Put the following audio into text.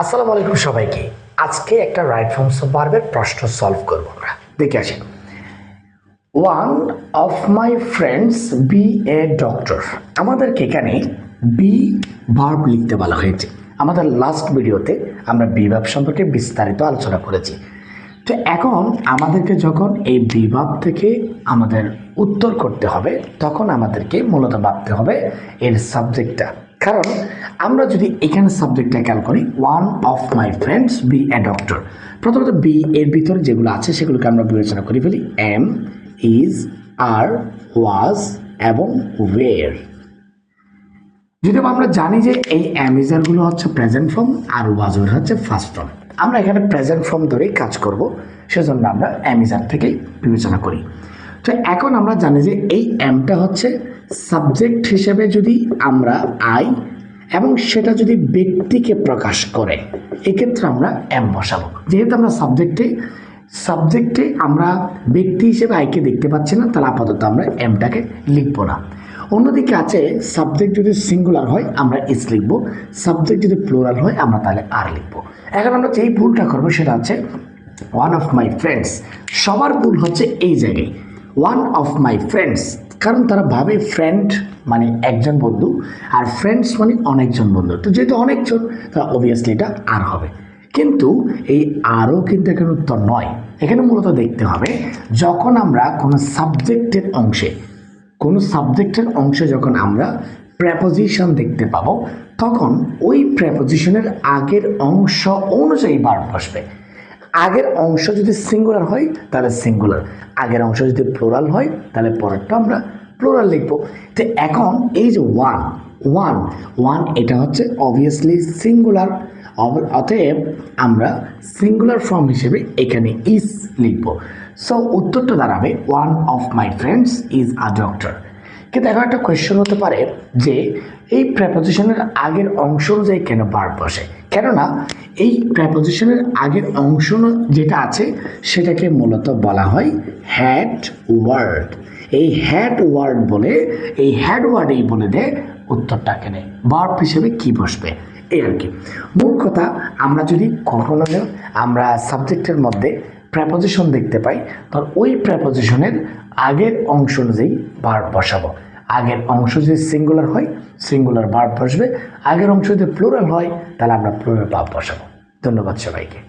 আসসালামু আলাইকুম সবাইকে। আজকে একটা রাইট ফর্মস অফ ভার্বের প্রশ্ন সলভ করব। আমরা দেখে আসি। One of my friends be a doctor. আমাদেরকে এখানে বি ভার্ব লিখতে বলা হয়েছে। আমাদের লাস্ট ভিডিওতে আমরা বি ভার্ব সম্পর্কে বিস্তারিত আলোচনা করেছি। তো এখন আমাদেরকে যখন এই বি ভার্ব থেকে আমাদের উত্তর করতে হবে, তখন আমাদেরকে মূলত ভাবতে হবে এর সাবজেক্টটা। কারণ আমরা যদি এখানে সাবজেক্টটা খেয়াল করি, one of my friends be a doctor, প্রথমত বি এর ভিতরে যেগুলো আছে সেগুলোকে আমরা বিবেচনা করে ফেলি। এম, ইজ, আর, ওয়াজ এবং ওয়ের। যদি আমরা জানি যে এই অ্যামিজারগুলো হচ্ছে প্রেজেন্ট ফর্ম আর ওয়াজের হচ্ছে ফার্স্ট ফর্ম, আমরা এখানে প্রেজেন্ট ফর্ম ধরেই কাজ করব, সেজন্য আমরা অ্যামিজার থেকেই বিবেচনা করি। তো এখন আমরা জানি যে এই এমটা হচ্ছে সাবজেক্ট হিসেবে যদি আমরা আই এবং সেটা যদি ব্যক্তিকে প্রকাশ করে, এক্ষেত্রে আমরা এম বসাবো। যেহেতু আমরা সাবজেক্টে আমরা ব্যক্তি হিসেবে আইকে দেখতে পাচ্ছি না, তাহলে আপাতত আমরা এমটাকে লিখবো না। অন্যদিকে আছে সাবজেক্ট যদি সিঙ্গুলার হয় আমরা ইস লিখবো, সাবজেক্ট যদি প্লুরাল হয় আমরা তাহলে আর লিখবো। এখন আমরা যেই ভুলটা করবো সেটা হচ্ছে ওয়ান অফ মাই ফ্রেন্ডস। সবার ভুল হচ্ছে এই জায়গায় ওয়ান অফ মাই ফ্রেন্ডস, কারণ তারা ভাবে ফ্রেন্ড মানে একজন বন্ধু আর ফ্রেন্ডস মানে অনেকজন বন্ধু। তো যেহেতু অনেকজন, তা অবভিয়াসলি এটা আর হবে। কিন্তু এই আরও কিন্তু এখানে উত্তর নয়। এখানে মূলত দেখতে হবে যখন আমরা কোনো সাবজেক্টের অংশে যখন আমরা প্রেপোজিশন দেখতে পাবো, তখন ওই প্রেপোজিশনের আগের অংশ অনুযায়ী ভার্ব বসবে। আগের অংশ যদি সিঙ্গুলার হয় তাহলে সিঙ্গুলার, আগের অংশ যদি প্লুরাল হয় তাহলে পরেরটা আমরা প্লুরাল লিখবো। তো এখন এই যে ওয়ান এটা হচ্ছে অবভিয়াসলি সিঙ্গুলার, অতএব আমরা সিঙ্গুলার ফর্ম হিসেবে এখানে ইজ লিখবো। সো উত্তরটা দাঁড়াবে one of my friends is a doctor. কিন্তু এখন একটা কোয়েশ্চেন হতে পারে যে এই প্রেপোজিশনের আগের অংশ অনুযায়ী কেন ভার্ব বসে? কেননা এই প্রেপোজিশনের আগের অংশ যেটা আছে সেটাকে মূলত বলা হয় হ্যাড ওয়ার্ড। এই হ্যাড ওয়ার্ডেই বলে দেয় উত্তরটা কেনে ভার্ব হিসেবে কি বসবে, এই আর কি। মূল কথা, আমরা যদি কখনো আমরা সাবজেক্টের মধ্যে প্রেপোজিশন দেখতে পাই, তখন ওই প্রেপোজিশনের আগের অংশ অনুযায়ী ভার্ব বসাবো। আগের অংশ যদি সিঙ্গুলার হয় সিঙ্গুলার ভার্ব বসবে, আগের অংশ যদি প্লুরাল হয় তাহলে আমরা প্লুরাল ভার্ব বসাবো। ধন্যবাদ সবাইকে।